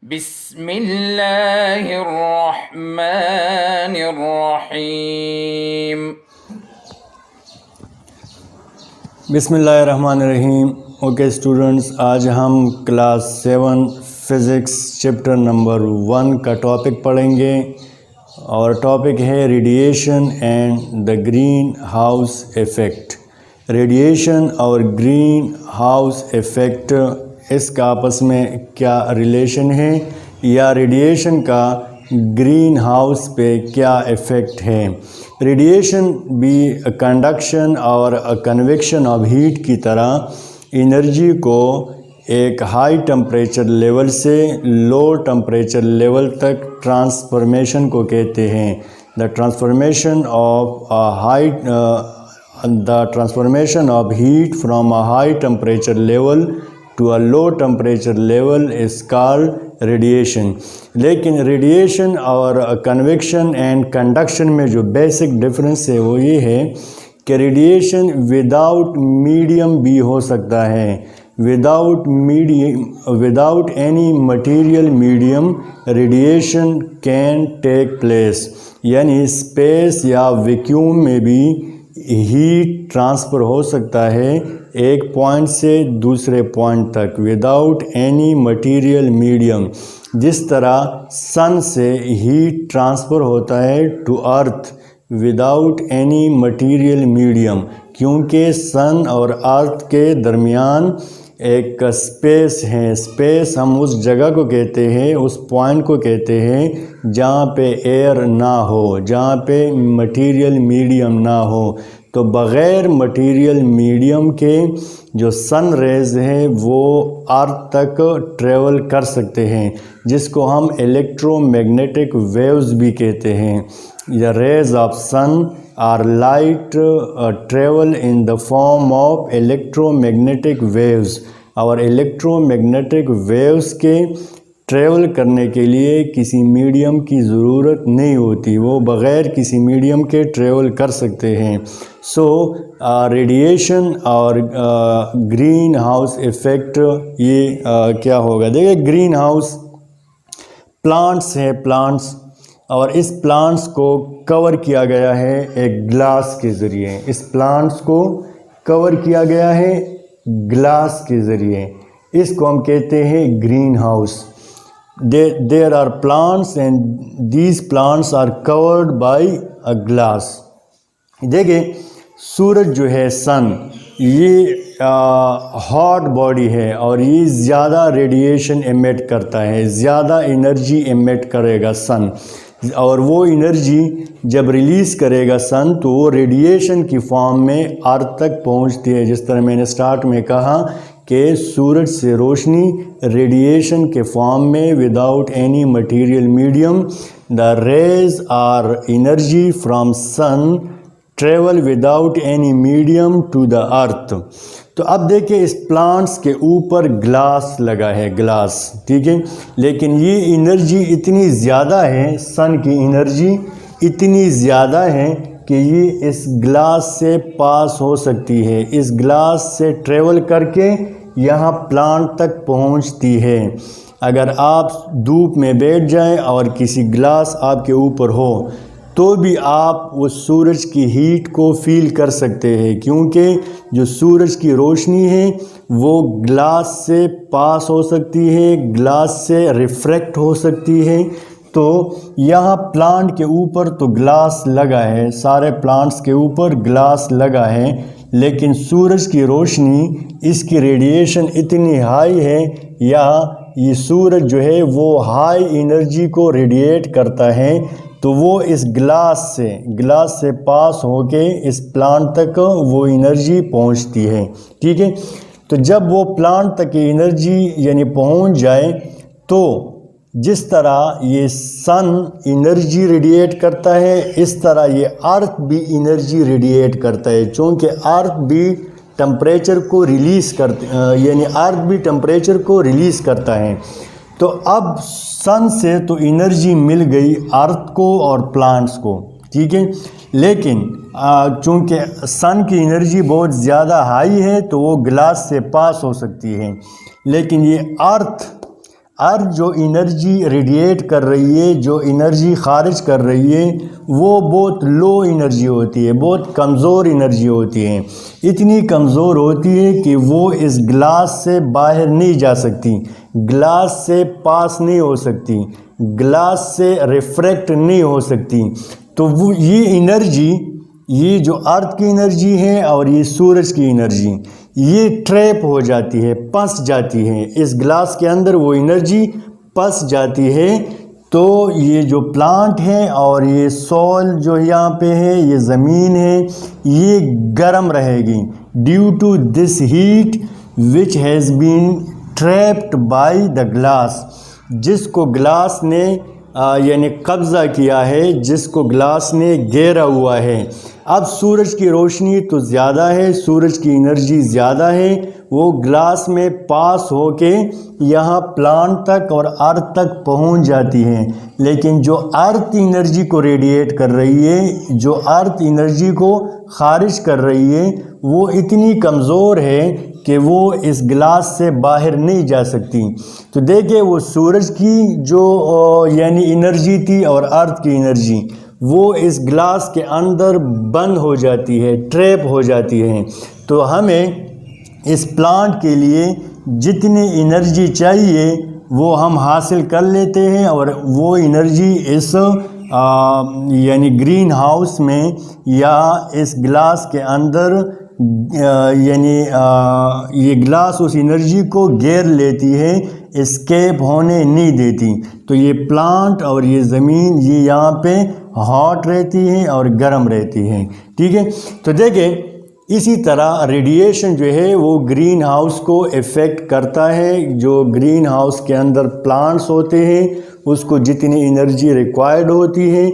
بسم اللہ الرحمن الرحیم۔ بسم اللہ الرحمن الرحیم۔ اوکے اسٹوڈنٹس، آج ہم کلاس 7 فزکس چیپٹر نمبر 1 کا ٹاپک پڑھیں گے، اور ٹاپک ہے radiation and the greenhouse effect. Radiation اور گرین ہاؤس ایفیکٹ، اس کا آپس میں کیا ریلیشن ہے، یا ریڈیشن کا گرین ہاؤس پہ کیا ایفیکٹ ہے۔ ریڈیشن بھی کنڈکشن اور کنویکشن آف ہیٹ کی طرح انرجی کو ایک ہائی ٹمپریچر لیول سے لو ٹمپریچر لیول تک ٹرانسفارمیشن کو کہتے ہیں۔ The transformation of heat from a high temperature level to a low temperature level is called radiation. لیکن ریڈیشن اور کنویکشن اینڈ کنڈکشن میں جو بیسک ڈفرینس ہے وہ یہ ہے کہ ریڈیشن وداؤٹ میڈیم بھی ہو سکتا ہے۔ Without any material medium radiation can take place, یعنی اسپیس یا ویکیوم میں بھی ہیٹ ٹرانسفر ہو سکتا ہے ایک پوائنٹ سے دوسرے پوائنٹ تک وداؤٹ اینی مٹیریل میڈیم۔ جس طرح سن سے ہیٹ ٹرانسفر ہوتا ہے to earth without any material medium, کیونکہ سن اور ارتھ کے درمیان ایک اسپیس ہے۔ اسپیس ہم اس جگہ کو کہتے ہیں، اس پوائنٹ کو کہتے ہیں جہاں پہ ایئر نہ ہو، جہاں پہ مٹیریل میڈیم نہ ہو۔ تو بغیر مٹیریل میڈیم کے جو سن ریز ہیں وہ ارتھ تک ٹریول کر سکتے ہیں، جس کو ہم الیکٹرو میگنیٹک ویوز بھی کہتے ہیں۔ The rays of sun or light travel in the form of electromagnetic waves۔ اور electromagnetic waves کے ٹریول کرنے کے لیے کسی میڈیم کی ضرورت نہیں ہوتی، وہ بغیر کسی میڈیم کے ٹریول کر سکتے ہیں۔ سو ریڈیشن اور گرین ہاؤس ایفیکٹ یہ کیا ہوگا؟ دیکھیں، گرین ہاؤس پلانٹس ہیں، پلانٹس، اور اس پلانٹس کو کور کیا گیا ہے ایک گلاس کے ذریعے۔ اس پلانٹس کو کور کیا گیا ہے گلاس کے ذریعے، اس کو ہم کہتے ہیں green house. There are plants and these plants are covered by a glass۔ دیکھیں، سورج جو ہے، سن، یہ ہاٹ باڈی ہے اور یہ زیادہ ریڈیشن ایمٹ کرتا ہے، زیادہ انرجی ایمٹ کرے گا سن، اور وہ انرجی جب ریلیز کرے گا سن تو وہ ریڈیشن کی فارم میں ارتھ تک پہنچتی ہے۔ جس طرح میں نے سٹارٹ میں کہا کہ سورج سے روشنی ریڈیشن کے فارم میں without any material medium, the rays are energy from sun travel without any medium to the earth. تو اب دیکھیں، اس پلانٹس کے اوپر گلاس لگا ہے، گلاس، ٹھیک ہے، لیکن یہ انرجی اتنی زیادہ ہے، سن کی انرجی اتنی زیادہ ہے کہ یہ اس گلاس سے پاس ہو سکتی ہے، اس گلاس سے ٹریول کر کے یہاں پلانٹ تک پہنچتی ہے۔ اگر آپ دھوپ میں بیٹھ جائیں اور کسی گلاس آپ کے اوپر ہو تو بھی آپ وہ سورج کی ہیٹ کو فیل کر سکتے ہیں، کیونکہ جو سورج کی روشنی ہے وہ گلاس سے پاس ہو سکتی ہے، گلاس سے ریفریکٹ ہو سکتی ہے۔ تو یہاں پلانٹ کے اوپر تو گلاس لگا ہے، سارے پلانٹس کے اوپر گلاس لگا ہے، لیکن سورج کی روشنی، اس کی ریڈیشن اتنی ہائی ہے، یا یہ سورج جو ہے وہ ہائی انرجی کو ریڈیٹ کرتا ہے، تو وہ اس گلاس سے پاس ہو کے اس پلانٹ تک وہ انرجی پہنچتی ہے، ٹھیک ہے۔ تو جب وہ پلانٹ تک انرجی یعنی پہنچ جائے تو جس طرح یہ سن انرجی ریڈیٹ کرتا ہے، اس طرح یہ ارتھ بھی انرجی ریڈیٹ کرتا ہے، چونکہ ارتھ بھی ٹمپریچر کو ریلیز کرتا ہے۔ تو اب سن سے تو انرجی مل گئی ارتھ کو اور پلانٹس کو، ٹھیک ہے، لیکن چونکہ سن کی انرجی بہت زیادہ ہائی ہے تو وہ گلاس سے پاس ہو سکتی ہے، لیکن یہ ارتھ جو انرجی ریڈیٹ کر رہی ہے، جو انرجی خارج کر رہی ہے، وہ بہت لو انرجی ہوتی ہے، بہت کمزور انرجی ہوتی ہے، اتنی کمزور ہوتی ہے کہ وہ اس گلاس سے باہر نہیں جا سکتی، گلاس سے پاس نہیں ہو سکتی، گلاس سے ریفریکٹ نہیں ہو سکتی۔ تو وہ یہ انرجی، یہ جو ارتھ کی انرجی ہے اور یہ سورج کی انرجی، یہ ٹریپ ہو جاتی ہے، پھنس جاتی ہے اس گلاس کے اندر، وہ انرجی پھنس جاتی ہے۔ تو یہ جو پلانٹ ہے اور یہ سوئل جو یہاں پہ ہے، یہ زمین ہے، یہ گرم رہے گی due to this heat which has been trapped by the glass, جس کو گلاس نے یعنی قبضہ کیا ہے، جس کو گلاس نے گھیرا ہوا ہے۔ اب سورج کی روشنی تو زیادہ ہے، سورج کی انرجی زیادہ ہے، وہ گلاس میں پاس ہو کے یہاں پلانٹ تک اور ارتھ تک پہنچ جاتی ہے، لیکن جو ارتھ انرجی کو ریڈیٹ کر رہی ہے، جو ارتھ انرجی کو خارج کر رہی ہے، وہ اتنی کمزور ہے کہ وہ اس گلاس سے باہر نہیں جا سکتی۔ تو دیکھیں وہ سورج کی جو یعنی انرجی تھی اور ارتھ کی انرجی، وہ اس گلاس کے اندر بند ہو جاتی ہے، ٹریپ ہو جاتی ہے۔ تو ہمیں اس پلانٹ کے لیے جتنی انرجی چاہیے وہ ہم حاصل کر لیتے ہیں، اور وہ انرجی اس یعنی گرین ہاؤس میں یا اس گلاس کے اندر یعنی یہ گلاس اس انرجی کو گھیر لیتی ہے، اسکیپ ہونے نہیں دیتی۔ تو یہ پلانٹ اور یہ زمین یہ یہاں پہ ہاٹ رہتی ہے اور گرم رہتی ہے، ٹھیک ہے۔ تو دیکھیں اسی طرح ریڈیشن جو ہے وہ گرین ہاؤس کو افیکٹ کرتا ہے۔ جو گرین ہاؤس کے اندر پلانٹس ہوتے ہیں، اس کو جتنی انرجی ریکوائرڈ ہوتی ہے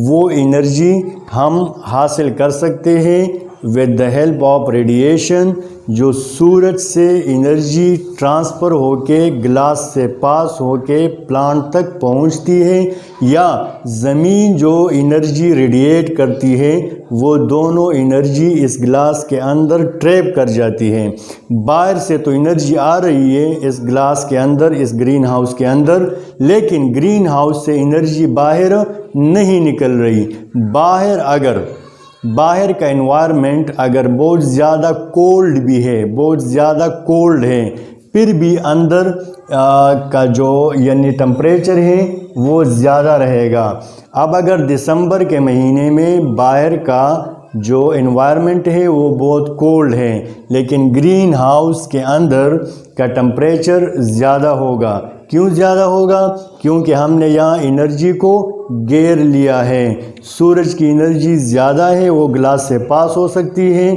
وہ انرجی ہم حاصل کر سکتے ہیں with the help of radiation، جو سورج سے انرجی ٹرانسفر ہو کے گلاس سے پاس ہو کے پلانٹ تک پہنچتی ہے، یا زمین جو انرجی ریڈیٹ کرتی ہے، وہ دونوں انرجی اس گلاس کے اندر ٹریپ کر جاتی ہے۔ باہر سے تو انرجی آ رہی ہے اس گلاس کے اندر، اس گرین ہاؤس کے اندر، لیکن گرین ہاؤس سے انرجی باہر نہیں نکل رہی۔ باہر کا انوائرمنٹ اگر بہت زیادہ کولڈ بھی ہے، بہت زیادہ کولڈ ہے، پھر بھی اندر کا جو یعنی ٹمپریچر ہے وہ زیادہ رہے گا۔ اب اگر دسمبر کے مہینے میں باہر کا جو انوائرمنٹ ہے وہ بہت کولڈ ہے، لیکن گرین ہاؤس کے اندر کا ٹمپریچر زیادہ ہوگا۔ کیوں زیادہ ہوگا؟ کیونکہ ہم نے یہاں انرجی کو گھیر لیا ہے۔ سورج کی انرجی زیادہ ہے، وہ گلاس سے پاس ہو سکتی ہے،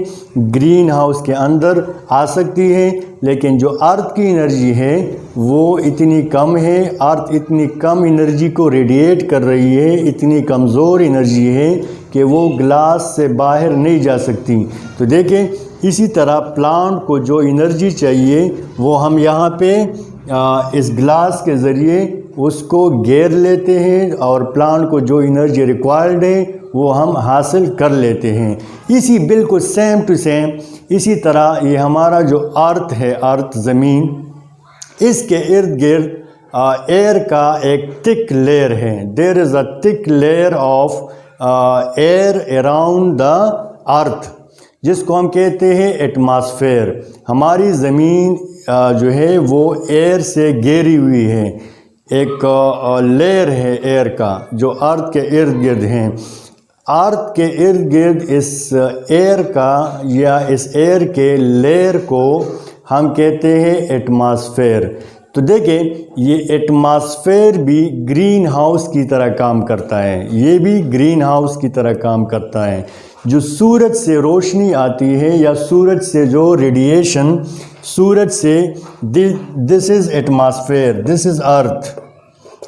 گرین ہاؤس کے اندر آ سکتی ہے، لیکن جو ارتھ کی انرجی ہے وہ اتنی کم ہے، ارتھ اتنی کم انرجی کو ریڈیٹ کر رہی ہے، اتنی کمزور انرجی ہے کہ وہ گلاس سے باہر نہیں جا سکتی۔ تو دیکھیں اسی طرح پلانٹ کو جو انرجی چاہیے وہ ہم یہاں پہ اس گلاس کے ذریعے اس کو گھیر لیتے ہیں، اور پلانٹ کو جو انرجی ریکوائرڈ ہے وہ ہم حاصل کر لیتے ہیں۔ اسی بالکل سیم ٹو سیم اسی طرح یہ ہمارا جو ارتھ ہے، ارتھ زمین، اس کے ارد گرد ایئر کا ایک تھک لیئر ہے۔ دیر is a thick layer of air around the earth, جس کو ہم کہتے ہیں ایٹماسفیئر۔ ہماری زمین جو ہے وہ ایئر سے گھیری ہوئی ہے، ایک لیئر ہے ایئر کا جو ارتھ کے ارد گرد ہیں۔ ارتھ کے ارد گرد اس ایئر کا یا اس ایئر کے لیئر کو ہم کہتے ہیں ایٹماسفیئر۔ تو دیکھیں یہ ایٹماسفیئر بھی گرین ہاؤس کی طرح کام کرتا ہے، یہ بھی گرین ہاؤس کی طرح کام کرتا ہے۔ جو سورج سے روشنی آتی ہے یا سورج سے جو ریڈیشن سورج سے، this is atmosphere, this is earth,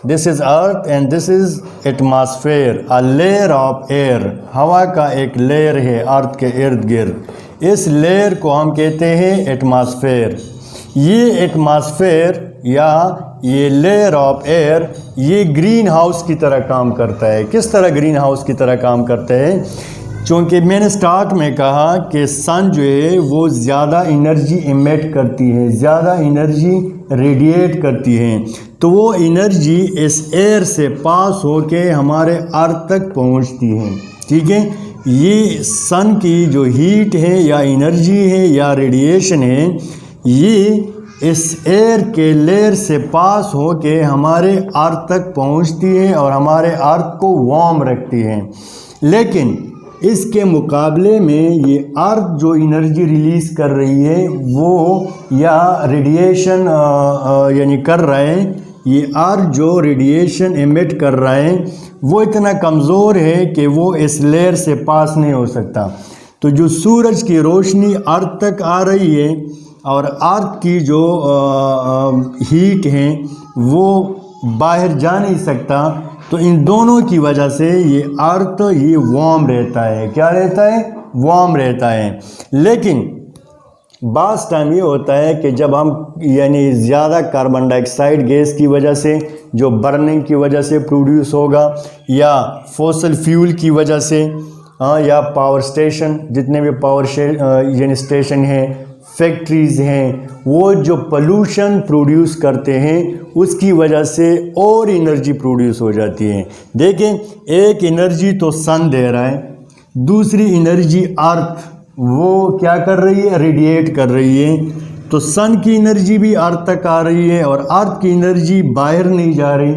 this is earth and this is atmosphere, a layer of air. ہوا کا ایک لیئر ہے ارتھ کے ارد گرد، اس لیئر کو ہم کہتے ہیں ایٹماسفیئر۔ یہ ایٹماسفیئر یا یہ لیئر آف ایئر یہ گرین ہاؤس کی طرح کام کرتا ہے۔ کس طرح گرین ہاؤس کی طرح کام کرتا ہے؟ چونکہ میں نے سٹارٹ میں کہا کہ سن جو ہے وہ زیادہ انرجی ایمیٹ کرتی ہے، زیادہ انرجی ریڈیٹ کرتی ہے، تو وہ انرجی اس ایئر سے پاس ہو کے ہمارے ارتھ تک پہنچتی ہے. ٹھیک ہے، یہ سن کی جو ہیٹ ہے یا انرجی ہے یا ریڈیشن ہے، یہ اس ایئر کے لیئر سے پاس ہو کے ہمارے ارتھ تک پہنچتی ہے اور ہمارے ارتھ کو وارم رکھتی ہے. لیکن اس کے مقابلے میں یہ ارتھ جو انرجی ریلیز کر رہی ہے وہ یا ریڈیشن یعنی کر رہا ہے، یہ ارتھ جو ریڈیشن ایمٹ کر رہا ہے وہ اتنا کمزور ہے کہ وہ اس لیئر سے پاس نہیں ہو سکتا. تو جو سورج کی روشنی ارتھ تک آ رہی ہے اور ارتھ کی جو ہیٹ ہے وہ باہر جا نہیں سکتا، تو ان دونوں کی وجہ سے یہ ارتھ یہ وارم رہتا ہے. کیا رہتا ہے؟ وارم رہتا ہے. لیکن بعض ٹائم یہ ہوتا ہے کہ جب ہم یعنی زیادہ کاربن ڈائی آکسائڈ گیس کی وجہ سے جو برننگ کی وجہ سے پروڈیوس ہوگا، یا فوسل فیول کی وجہ سے، یا پاور اسٹیشن جتنے بھی پاور یعنی اسٹیشن ہیں، فیکٹریز ہیں، وہ جو پولوشن پروڈیوس کرتے ہیں اس کی وجہ سے اور انرجی پروڈیوس ہو جاتی ہے. دیکھیں، ایک انرجی تو سن دے رہا ہے، دوسری انرجی ارتھ وہ کیا کر رہی ہے؟ ریڈیٹ کر رہی ہے. تو سن کی انرجی بھی ارتھ تک آ رہی ہے اور ارتھ کی انرجی باہر نہیں جا رہی،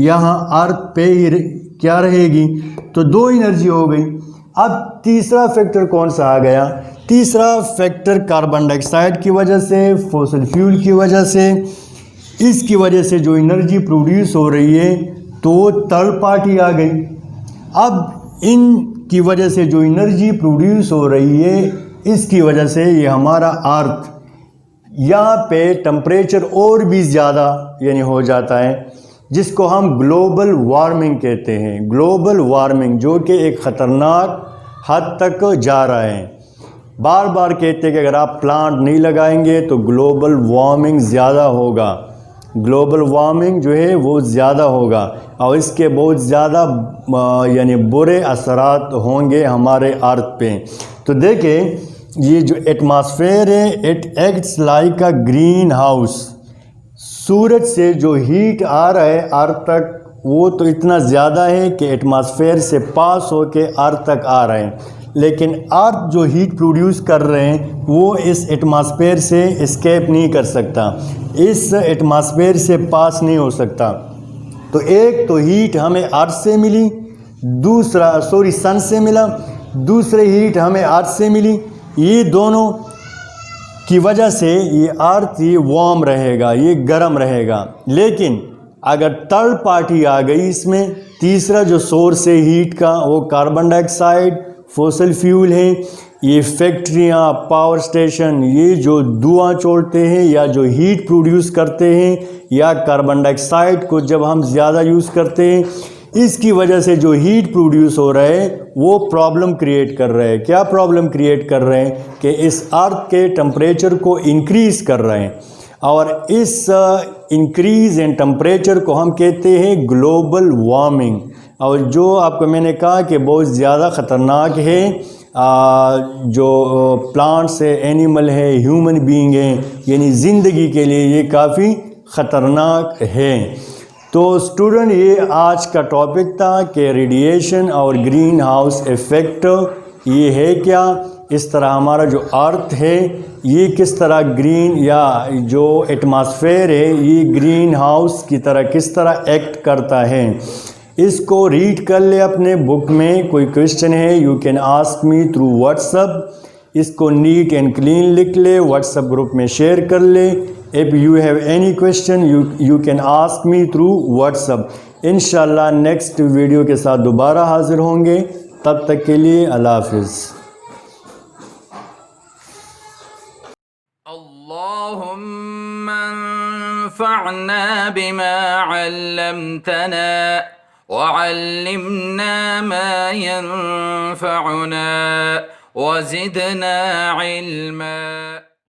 یہاں ارتھ پہ ہی کیا رہے گی. تو دو انرجی ہو گئی. اب تیسرا فیکٹر کون سا آ گیا؟ تیسرا فیکٹر کاربن ڈائی آکسائڈ کی وجہ سے، فوسل فیول کی وجہ سے، اس کی وجہ سے جو انرجی پروڈیوس ہو رہی ہے تو وہ تھرڈ پارٹی آ گئی. اب ان کی وجہ سے جو انرجی پروڈیوس ہو رہی ہے اس کی وجہ سے یہ ہمارا ارتھ یہاں پہ ٹمپریچر اور بھی زیادہ یعنی ہو جاتا ہے، جس کو ہم گلوبل وارمنگ کہتے ہیں. گلوبل وارمنگ جو کہ ایک خطرناک حد تک جا رہا ہے. بار بار کہتے ہیں کہ اگر آپ پلانٹ نہیں لگائیں گے تو گلوبل وارمنگ زیادہ ہوگا. گلوبل وارمنگ جو ہے وہ زیادہ ہوگا اور اس کے بہت زیادہ یعنی برے اثرات ہوں گے ہمارے ارتھ پہ. تو دیکھیں، یہ جو ایٹماسفیئر ہے it acts like a green house. سورج سے جو ہیٹ آ رہا ہے ارتھ تک وہ تو اتنا زیادہ ہے کہ ایٹماسفیئر سے پاس ہو کے ارتھ تک آ رہے ہیں، لیکن ارتھ جو ہیٹ پروڈیوس کر رہے ہیں وہ اس ایٹماسفیئر سے اسکیپ نہیں کر سکتا، اس ایٹماسفیئر سے پاس نہیں ہو سکتا. تو ایک تو ہیٹ ہمیں ارتھ سے ملی، سن سے ملا، دوسرے ہیٹ ہمیں ارتھ سے ملی. یہ دونوں کی وجہ سے یہ ارتھ یہ وارم رہے گا، یہ گرم رہے گا. لیکن اگر تھرڈ پارٹی آ گئی اس میں، تیسرا جو سورس ہے ہیٹ کا وہ کاربن ڈائی آکسائڈ، فوسل فیول ہیں، یہ فیکٹریاں، پاور اسٹیشن، یہ جو دھواں چھوڑتے ہیں یا جو ہیٹ پروڈیوس کرتے ہیں، یا کاربن ڈائی آکسائڈ کو جب ہم زیادہ یوز کرتے ہیں، اس کی وجہ سے جو ہیٹ پروڈیوس ہو رہا ہے وہ پرابلم کریٹ کر رہے ہیں. کیا پرابلم کریٹ کر رہے ہیں؟ کہ اس ارتھ کے ٹمپریچر کو انکریز کر رہے ہیں، اور اس انکریز ان ٹمپریچر کو ہم کہتے ہیں گلوبل وارمنگ. اور جو آپ کو میں نے کہا کہ بہت زیادہ خطرناک ہے، جو پلانٹس ہے، اینیمل ہے، ہیومن بینگ ہیں، یعنی زندگی کے لیے یہ کافی خطرناک ہے. تو اسٹوڈنٹ، یہ آج کا ٹاپک تھا کہ ریڈیشن اور گرین ہاؤس ایفیکٹ یہ ہے کیا، اس طرح ہمارا جو ارتھ ہے یہ کس طرح گرین یا جو ایٹماسفیئر ہے یہ گرین ہاؤس کی طرح کس طرح ایکٹ کرتا ہے. اس کو ریڈ کر لے اپنے بک میں. کوئی کویشچن ہے you can ask me through WhatsApp. اس کو نیٹ اینڈ کلین لکھ لے، واٹس ایپ گروپ میں شیئر کر لے. If you have any question you can ask me through WhatsApp. انشاءاللہ نیکسٹ ویڈیو کے ساتھ دوبارہ حاضر ہوں گے. تب تک کے لیے اللہ حافظ. اللهم انفعنا بما علمتنا وعلمنا ما ينفعنا وزدنا علما.